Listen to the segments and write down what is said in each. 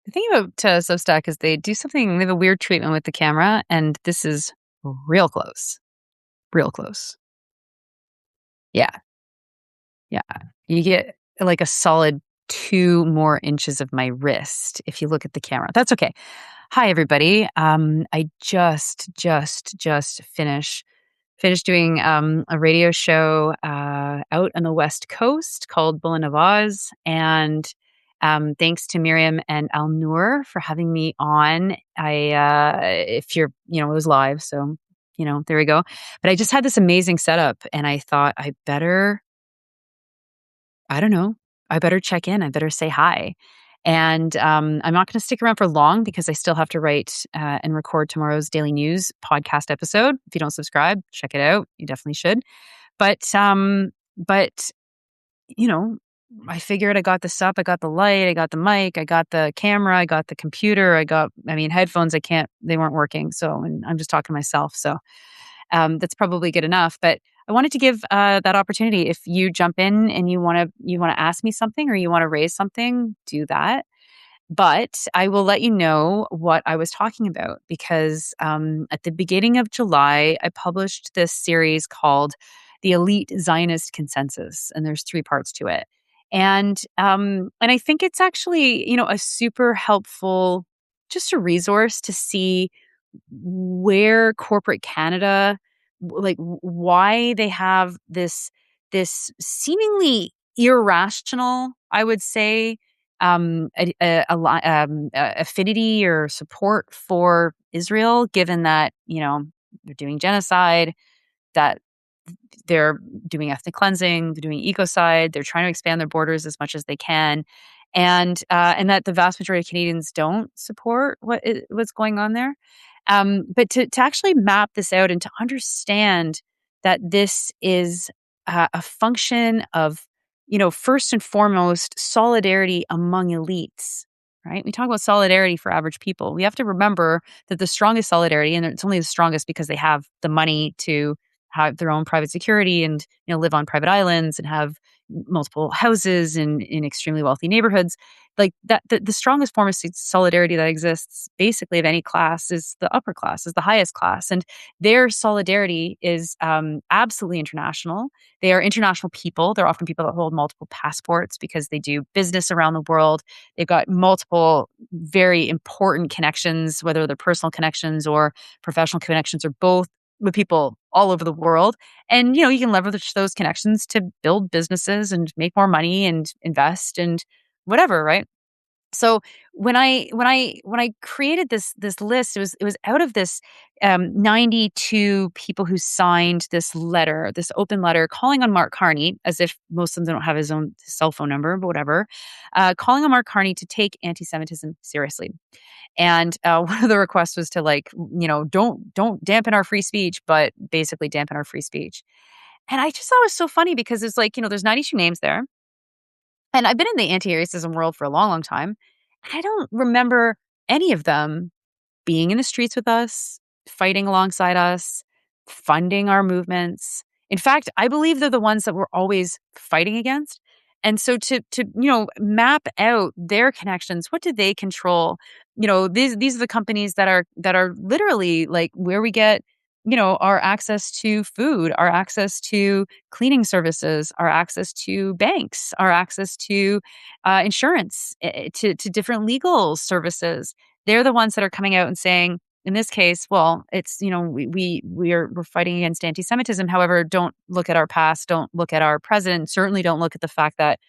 The thing about Substack is they do something, they have a weird treatment with the camera, and this is real close. Real close. Yeah. Yeah. You get like a solid 2 more inches of my wrist if you look at the camera. That's okay. Hi, everybody. I just finished doing a radio show out on the West Coast called Bull of Oz. And thanks to Miriam and Al Noor for having me on. If you're, it was live. So, there we go. But I just had this amazing setup and I thought I don't know, I better check in. I better say hi. And I'm not going to stick around for long because I still have to write and record tomorrow's Daily News podcast episode. If you don't subscribe, check it out. You definitely should. But you know, I figured I got this up. I got the light. I got the mic. I got the camera. I got the computer. Headphones. They weren't working. So, and I'm just talking to myself. So that's probably good enough. But I wanted to give that opportunity. If you jump in and you want to ask me something or you want to raise something, do that. But I will let you know what I was talking about because at the beginning of July, I published this series called "The Elite Zionist Consensus," and there's 3 parts to it. And I think it's actually a super helpful, just a resource to see where corporate Canada, why they have this seemingly irrational, I would say, affinity or support for Israel, given that they're doing genocide, that they're doing ethnic cleansing, they're doing ecocide, they're trying to expand their borders as much as they can, and that the vast majority of Canadians don't support what's going on there. But to actually map this out and to understand that this is a function of, first and foremost, solidarity among elites, right? We talk about solidarity for average people. We have to remember that the strongest solidarity, and it's only the strongest because they have the money to have their own private security and live on private islands and have multiple houses in extremely wealthy neighborhoods, like that the strongest form of solidarity that exists basically of any class is the upper class, is the highest class, and their solidarity is absolutely international. They are international people. They're often people that hold multiple passports because they do business around the world. They've got multiple very important connections, whether they're personal connections or professional connections or both, with people all over the world. And, you can leverage those connections to build businesses and make more money and invest and whatever, right? So when I created this list, it was out of this 92 people who signed this letter, this open letter calling on Mark Carney, as if most of them don't have his own cell phone number, but whatever, calling on Mark Carney to take anti-Semitism seriously. And one of the requests was to don't dampen our free speech, but basically dampen our free speech. And I just thought it was so funny because it's like, there's 92 names there. And I've been in the anti-racism world for a long, long time. I don't remember any of them being in the streets with us, fighting alongside us, funding our movements. In fact, I believe they're the ones that we're always fighting against. And so to map out their connections, what do they control? These are the companies that are literally like where we get our access to food, our access to cleaning services, our access to banks, our access to insurance, to different legal services. They're the ones that are coming out and saying, in this case, well, it's we're fighting against anti-Semitism. However, don't look at our past, don't look at our present, certainly don't look at the fact that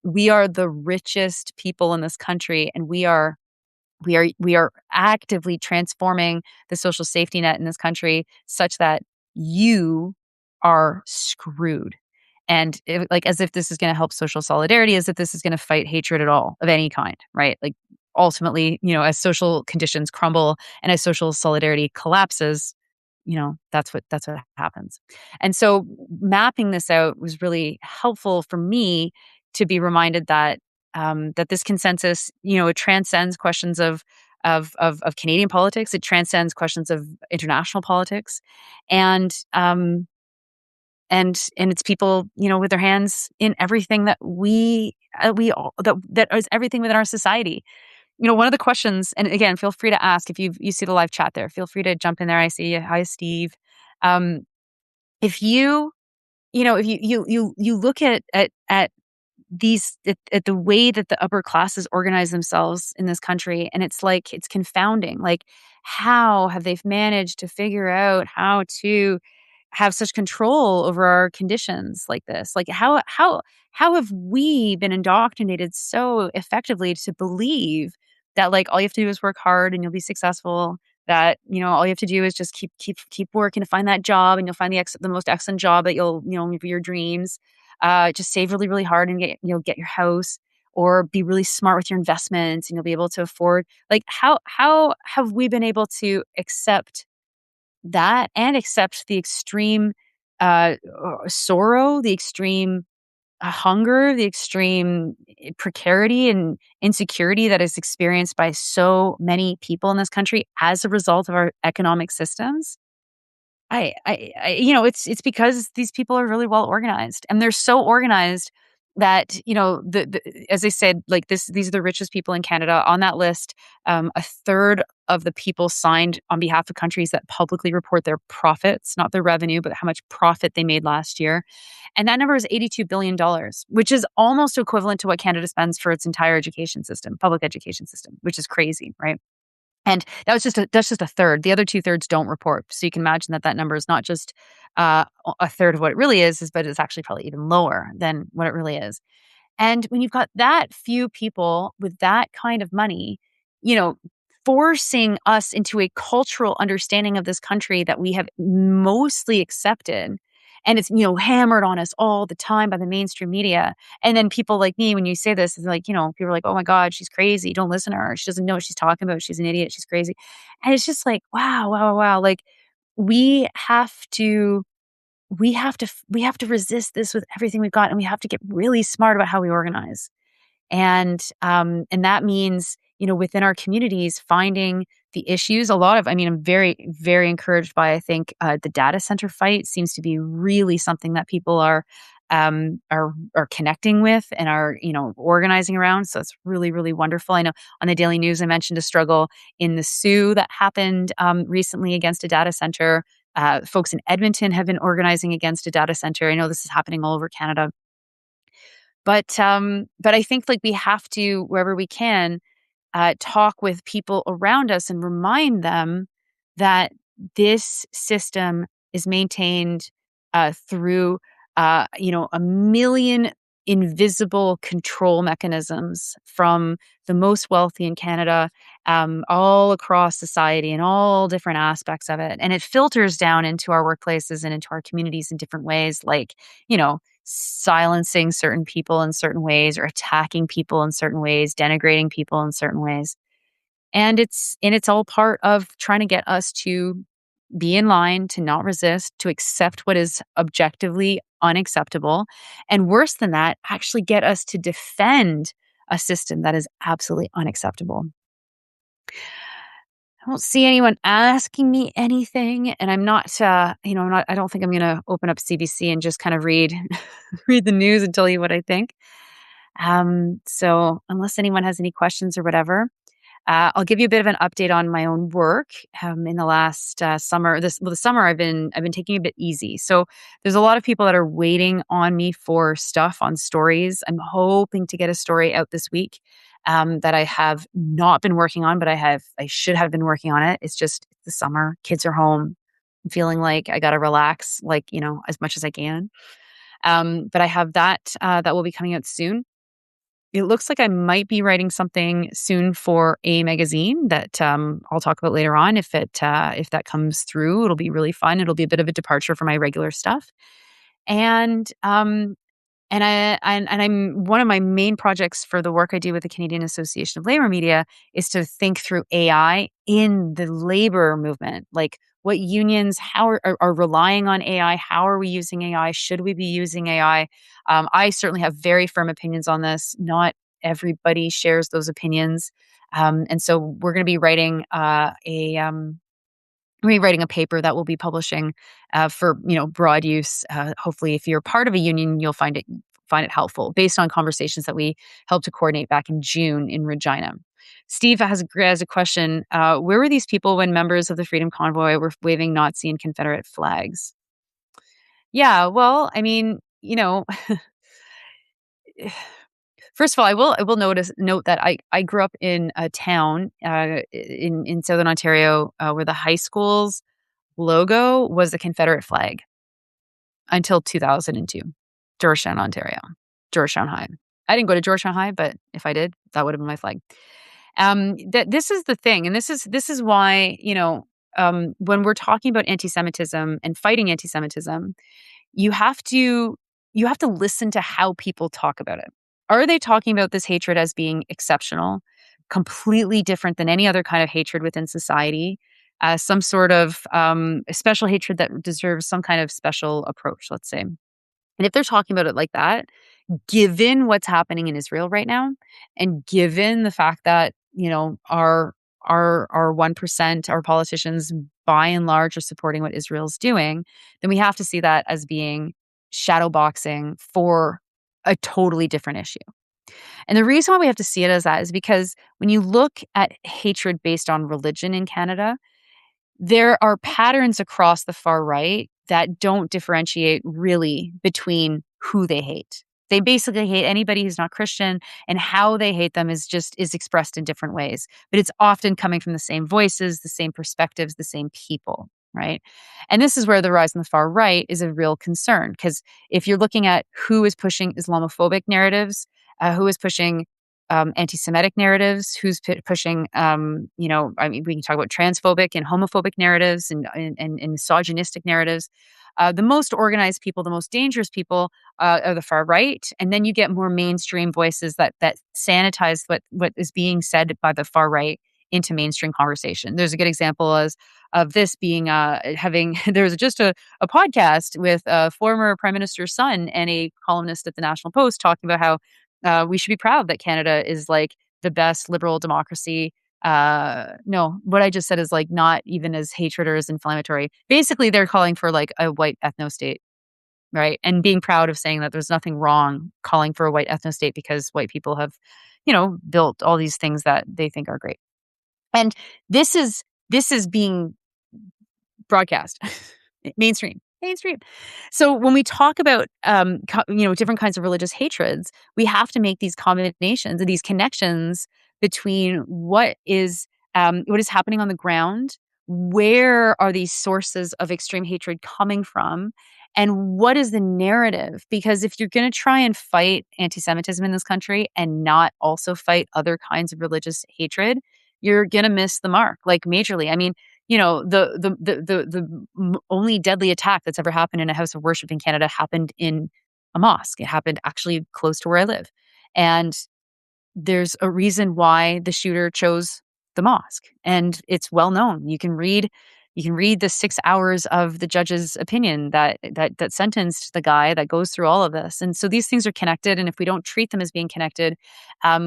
we are the richest people in this country, and we are actively transforming the social safety net in this country such that you are screwed. And as if this is going to help social solidarity, as if this is going to fight hatred at all of any kind, right? Like ultimately, as social conditions crumble and as social solidarity collapses, that's what happens. And so mapping this out was really helpful for me to be reminded that this consensus, it transcends questions of Canadian politics. It transcends questions of international politics, and and it's people, with their hands in everything that we all that is everything within our society. one of the questions, and again, feel free to ask if you see the live chat there. Feel free to jump in there. I see you. Hi, Steve. Um, if you, if you look at these at the way that the upper classes organize themselves in this country, and it's like it's confounding. Like, how have they managed to figure out how to have such control over our conditions like this? Like, how have we been indoctrinated so effectively to believe that, like, all you have to do is work hard and you'll be successful? That, all you have to do is just keep working to find that job, and you'll find the most excellent job that you'll, for your dreams. Just save really, really hard and get your house, or be really smart with your investments, and you'll be able to afford. Like, how have we been able to accept that and accept the extreme sorrow, the extreme hunger, the extreme precarity and insecurity that is experienced by so many people in this country as a result of our economic systems? It's because these people are really well organized, and they're so organized that, as I said, like these are the richest people in Canada. On that list, a third of the people signed on behalf of countries that publicly report their profits, not their revenue, but how much profit they made last year. And that number is $82 billion, which is almost equivalent to what Canada spends for its entire education system, public education system, which is crazy, right? And that's just a third. The other two-thirds don't report. So you can imagine that number is not just a third of what it really is, but it's actually probably even lower than what it really is. And when you've got that few people with that kind of money, you know, forcing us into a cultural understanding of this country that we have mostly accepted, and it's, hammered on us all the time by the mainstream media. And then people like me, when you say this, it's like, people are like, oh my God, she's crazy. Don't listen to her. She doesn't know what she's talking about. She's an idiot. She's crazy. And it's just like, wow, wow, wow, wow. Like, we have to we have to resist this with everything we've got, and we have to get really smart about how we organize. And that means, within our communities, finding the issues. I'm very, very encouraged by, I think, the data center fight seems to be really something that people are connecting with and are, organizing around. So it's really, really wonderful. I know on the Daily News, I mentioned a struggle in the Sioux that happened recently against a data center. Folks in Edmonton have been organizing against a data center. I know this is happening all over Canada. But I think, like, we have to, wherever we can, talk with people around us and remind them that this system is maintained through, a million invisible control mechanisms from the most wealthy in Canada, all across society and all different aspects of it. And it filters down into our workplaces and into our communities in different ways, like, silencing certain people in certain ways, or attacking people in certain ways, denigrating people in certain ways. And it's all part of trying to get us to be in line, to not resist, to accept what is objectively unacceptable. And worse than that, actually get us to defend a system that is absolutely unacceptable. I don't see anyone asking me anything, and I'm not, I don't think I'm going to open up CBC and just kind of read, read the news and tell you what I think. So unless anyone has any questions or whatever, I'll give you a bit of an update on my own work. In the last summer, the summer I've been taking it a bit easy. So there's a lot of people that are waiting on me for stuff on stories. I'm hoping to get a story out this week that I have not been working on, but I should have been working on it. It's just the summer, kids are home. I'm feeling like I got to relax, like, as much as I can. But I have that will be coming out soon. It looks like I might be writing something soon for a magazine that I'll talk about later on. If that comes through, it'll be really fun. It'll be a bit of a departure from my regular stuff. And I'm one of my main projects for the work I do with the Canadian Association of Labor Media is to think through AI in the labor movement. Like, what unions, how are relying on AI? How are we using AI? Should we be using AI? I certainly have very firm opinions on this. Not everybody shares those opinions. And so we're going to be writing a paper that we'll be publishing for, broad use. Hopefully, if you're part of a union, you'll find it helpful, based on conversations that we helped to coordinate back in June in Regina. Steve has a question. Where were these people when members of the Freedom Convoy were waving Nazi and Confederate flags? Yeah, well, I mean, first of all, I will note that I grew up in a town in Southern Ontario where the high school's logo was the Confederate flag until 2002, Georgetown, Ontario, Georgetown High. I didn't go to Georgetown High, but if I did, that would have been my flag. That this is the thing, and this is why when we're talking about anti-Semitism and fighting anti-Semitism, you have to you have to listen to how people talk about it. Are they talking about this hatred as being exceptional, completely different than any other kind of hatred within society, some sort of special hatred that deserves some kind of special approach, let's say? And if they're talking about it like that, given what's happening in Israel right now, and given the fact that, our 1%, our politicians by and large are supporting what Israel's doing, then we have to see that as being shadow boxing for a totally different issue. And the reason why we have to see it as that is because when you look at hatred based on religion in Canada, there are patterns across the far right that don't differentiate really between who they hate. They basically hate anybody who's not Christian, and how they hate them is expressed in different ways. But it's often coming from the same voices, the same perspectives, the same people, right? And this is where the rise on the far right is a real concern, because if you're looking at who is pushing Islamophobic narratives, who is pushing anti-Semitic narratives, who's pushing, I mean, we can talk about transphobic and homophobic narratives and misogynistic narratives. The most organized people, the most dangerous people are the far right. And then you get more mainstream voices that sanitize what is being said by the far right into mainstream conversation. There's a good example of this being having, there was just a podcast with a former prime minister's son and a columnist at the National Post talking about how we should be proud that Canada is like the best liberal democracy. No, what I just said is like not even as hatred or as inflammatory. Basically, they're calling for like a white ethno state, right? And being proud of saying that there's nothing wrong calling for a white ethno state because white people have, built all these things that they think are great. And this is being broadcast mainstream. So when we talk about different kinds of religious hatreds, we have to make these combinations and these connections between what is happening on the ground, where are these sources of extreme hatred coming from, and what is the narrative? Because if you're going to try and fight anti-Semitism in this country and not also fight other kinds of religious hatred, you're going to miss the mark, like majorly. I mean, the only deadly attack that's ever happened in a house of worship in Canada happened in a mosque. It happened actually close to where I live. And there's a reason why the shooter chose the mosque. And it's well known. You can read the 6 hours of the judge's opinion that sentenced the guy that goes through all of this. And so these things are connected. And if we don't treat them as being connected,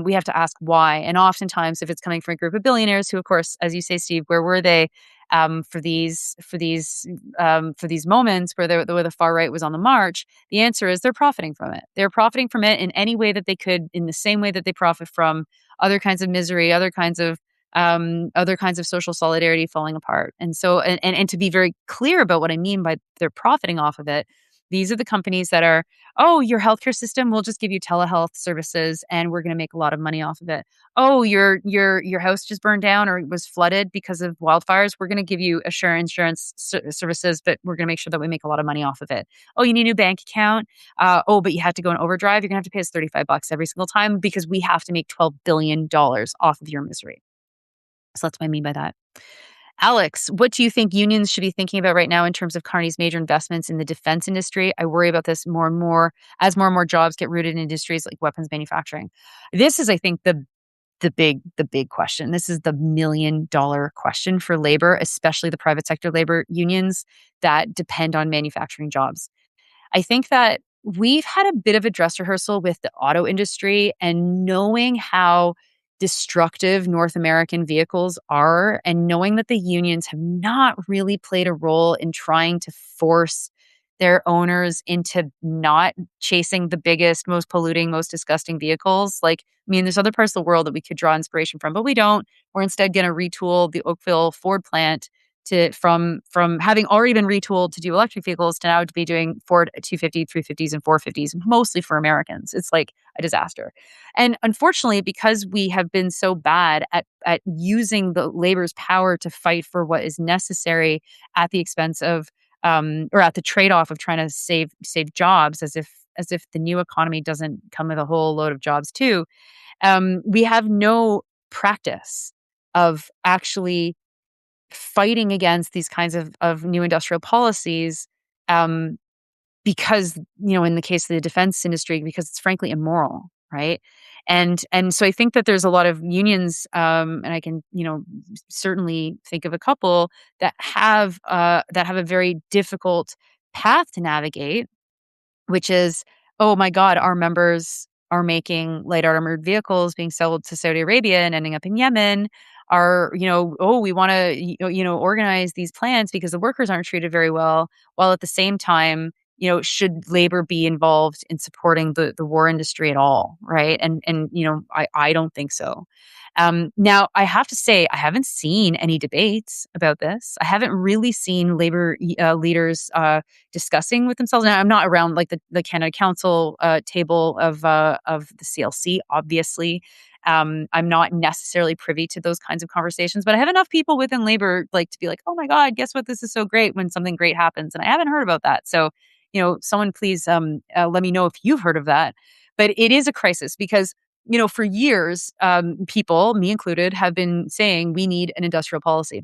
we have to ask why. And oftentimes, if it's coming from a group of billionaires who, of course, as you say, Steve, where were they for these moments where the far right was on the march? The answer is they're profiting from it. They're profiting from it in any way that they could, in the same way that they profit from other kinds of misery, other kinds of social solidarity falling apart. And so, and to be very clear about what I mean by they're profiting off of it, these are the companies that are, oh, your healthcare system, we'll just give you telehealth services and we're going to make a lot of money off of it. Oh, your house just burned down or was flooded because of wildfires. We're going to give you insurance services, but we're going to make sure that we make a lot of money off of it. Oh, you need a new bank account. But you have to go in overdrive. You're going to have to pay us $35 every single time because we have to make $12 billion off of your misery. So that's what I mean by that. Alex, what do you think unions should be thinking about right now in terms of Carney's major investments in the defense industry? I worry about this more and more as more and more jobs get rooted in industries like weapons manufacturing. This is, I think, the big question. This is the $1 million question for labor, especially the private sector labor unions that depend on manufacturing jobs. I think that we've had a bit of a dress rehearsal with the auto industry and knowing how destructive North American vehicles are, and knowing that the unions have not really played a role in trying to force their owners into not chasing the biggest, most polluting, most disgusting vehicles. Like, I mean, there's other parts of the world that we could draw inspiration from, but we don't. We're instead going to retool the Oakville Ford plant to from having already been retooled to do electric vehicles to now to be doing Ford 250, 350s, and 450s, mostly for Americans. It's like a disaster. And unfortunately, because we have been so bad at using the labor's power to fight for what is necessary at the expense of or at the trade-off of trying to save jobs, as if the new economy doesn't come with a whole load of jobs too. We have no practice of actually fighting against these kinds of new industrial policies, um, because, in the case of the defense industry, because it's frankly immoral, right? And so I think that there's a lot of unions, and I can, certainly think of a couple that have a very difficult path to navigate, which is, oh my God, our members are making light armored vehicles being sold to Saudi Arabia and ending up in Yemen. Are, oh, we want to, organize these plants because the workers aren't treated very well, while at the same time, should labor be involved in supporting the war industry at all, right? And I don't think so. Now, I have to say, I haven't seen any debates about this. I haven't really seen labor leaders discussing with themselves. And I'm not around like the Canada Council table of the CLC, obviously. I'm not necessarily privy to those kinds of conversations, but I have enough people within labor like to be like, oh my God, guess what? This is so great when something great happens. And I haven't heard about that. So, someone please let me know if you've heard of that. But it is a crisis because for years, people, me included, have been saying we need an industrial policy.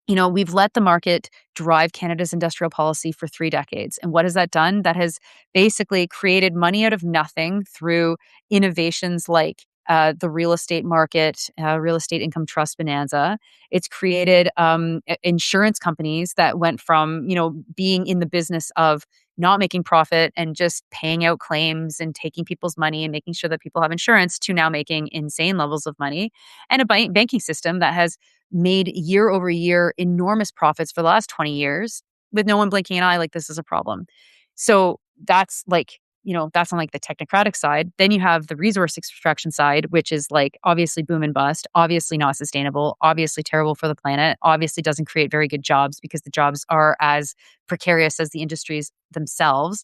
We've let the market drive Canada's industrial policy for 3 decades. And what has that done? That has basically created money out of nothing through innovations like the real estate market, real estate income trust bonanza. It's created insurance companies that went from, being in the business of not making profit and just paying out claims and taking people's money and making sure that people have insurance to now making insane levels of money, and a banking system that has made year over year enormous profits for the last 20 years with no one blinking an eye like this is a problem. So that's like, that's on like the technocratic side. Then you have the resource extraction side, which is like obviously boom and bust, obviously not sustainable, obviously terrible for the planet, obviously doesn't create very good jobs because the jobs are as precarious as the industries themselves.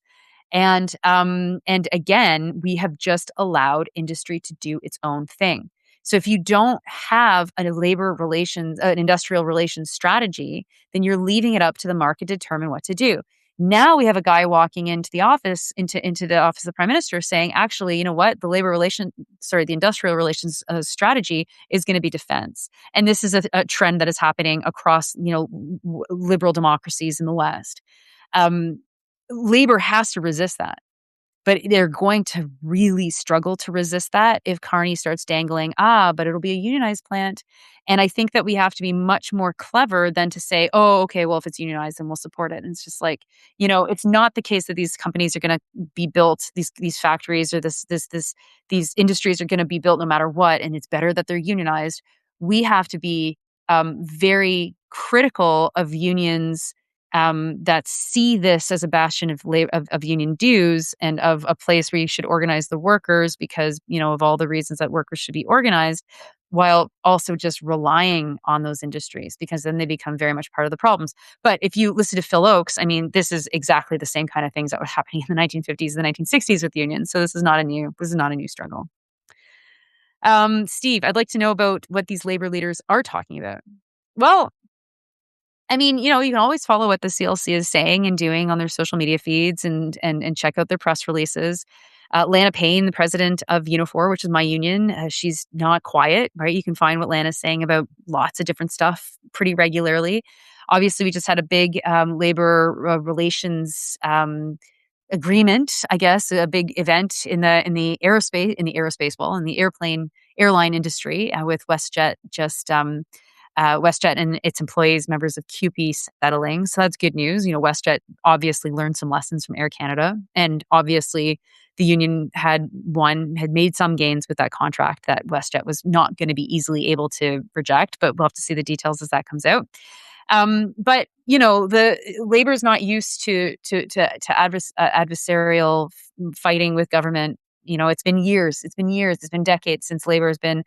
And again, we have just allowed industry to do its own thing. So if you don't have a labor relations, an industrial relations strategy, then you're leaving it up to the market to determine what to do. Now we have a guy walking into the office, into the office of the prime minister, saying, actually, you know what, the industrial relations strategy is going to be defense, and this is a trend that is happening across, liberal democracies in the West. Um, Labor has to resist that. But they're going to really struggle to resist that if Carney starts dangling, but it'll be a unionized plant. And I think that we have to be much more clever than to say, oh, okay, well, if it's unionized, then we'll support it. And it's just like, it's not the case that these companies are going to be built, these factories or these industries are going to be built no matter what. And it's better that they're unionized. We have to be very critical of unions that see this as a bastion of union dues and of a place where you should organize the workers because, of all the reasons that workers should be organized, while also just relying on those industries because then they become very much part of the problems. But if you listen to Phil Oakes, I mean, this is exactly the same kind of things that were happening in the 1950s and the 1960s with unions. So this is not a new struggle. Steve, I'd like to know about what these labor leaders are talking about. Well, I mean, you can always follow what the CLC is saying and doing on their social media feeds and check out their press releases. Lana Payne, the president of Unifor, which is my union, she's not quiet, right? You can find what Lana's saying about lots of different stuff pretty regularly. Obviously, we just had a big labor relations agreement, I guess, a big event in the airline industry with WestJet WestJet and its employees, members of CUPE settling. So that's good news. WestJet obviously learned some lessons from Air Canada. And obviously the union had made some gains with that contract that WestJet was not going to be easily able to reject, but we'll have to see the details as that comes out. But the labor is not used to adversarial fighting with government. It's been years. It's been years. It's been decades since labor has been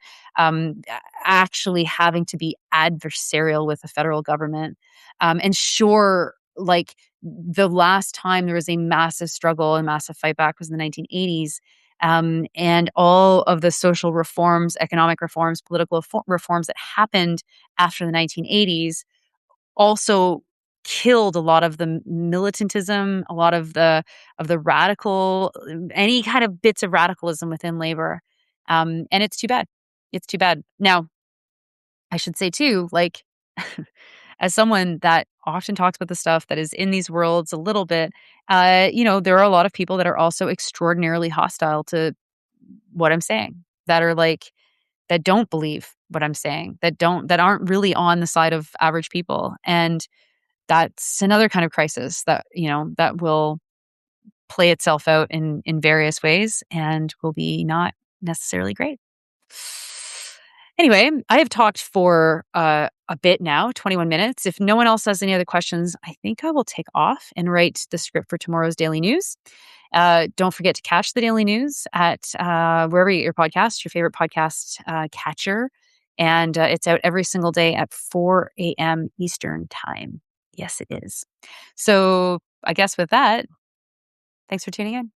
actually having to be adversarial with the federal government. And sure, like the last time there was a massive struggle and massive fight back was in the 1980s. And all of the social reforms, economic reforms, political reforms that happened after the 1980s also killed a lot of the militantism, a lot of the radical, any kind of bits of radicalism within labor. And it's too bad. It's too bad. Now, I should say too, like as someone that often talks about the stuff that is in these worlds a little bit, there are a lot of people that are also extraordinarily hostile to what I'm saying, that are like that don't believe what I'm saying, that aren't really on the side of average people. And that's another kind of crisis that, that will play itself out in various ways and will be not necessarily great. Anyway, I have talked for a bit now, 21 minutes. If no one else has any other questions, I think I will take off and write the script for tomorrow's daily news. Don't forget to catch the daily news at wherever you get your podcast, your favorite podcast catcher. And it's out every single day at 4 a.m. Eastern time. Yes, it is. So I guess with that, thanks for tuning in.